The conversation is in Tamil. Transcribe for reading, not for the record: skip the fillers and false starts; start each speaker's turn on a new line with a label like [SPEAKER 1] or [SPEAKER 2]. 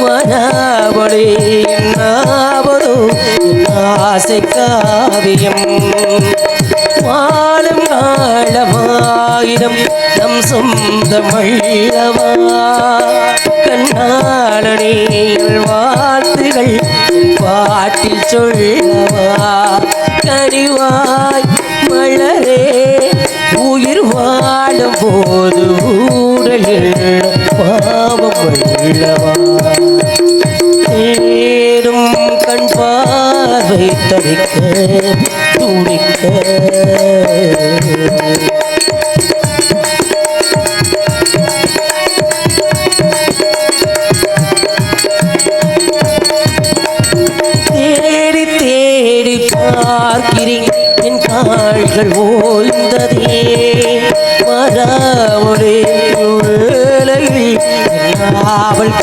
[SPEAKER 1] மனவழி என்னாவதோ ஆசை காவியம் வாழும் காலமாயிரம் நம் சொந்தமல்லவா கண்ணாளனே வாழ்த்துகள் பாட்டில் சொல்லவா கனிவாய் மலரே உயிர் வாழும் போது ஊடலில் பாவம் உள்ளவா தேடும் கண் பார்வை தவிக்க துடிக்க தேடி தேடி பார்க்கிறேன் என் கால்கள் ஓய்ந்ததே மரவொளி உலகில் அவள்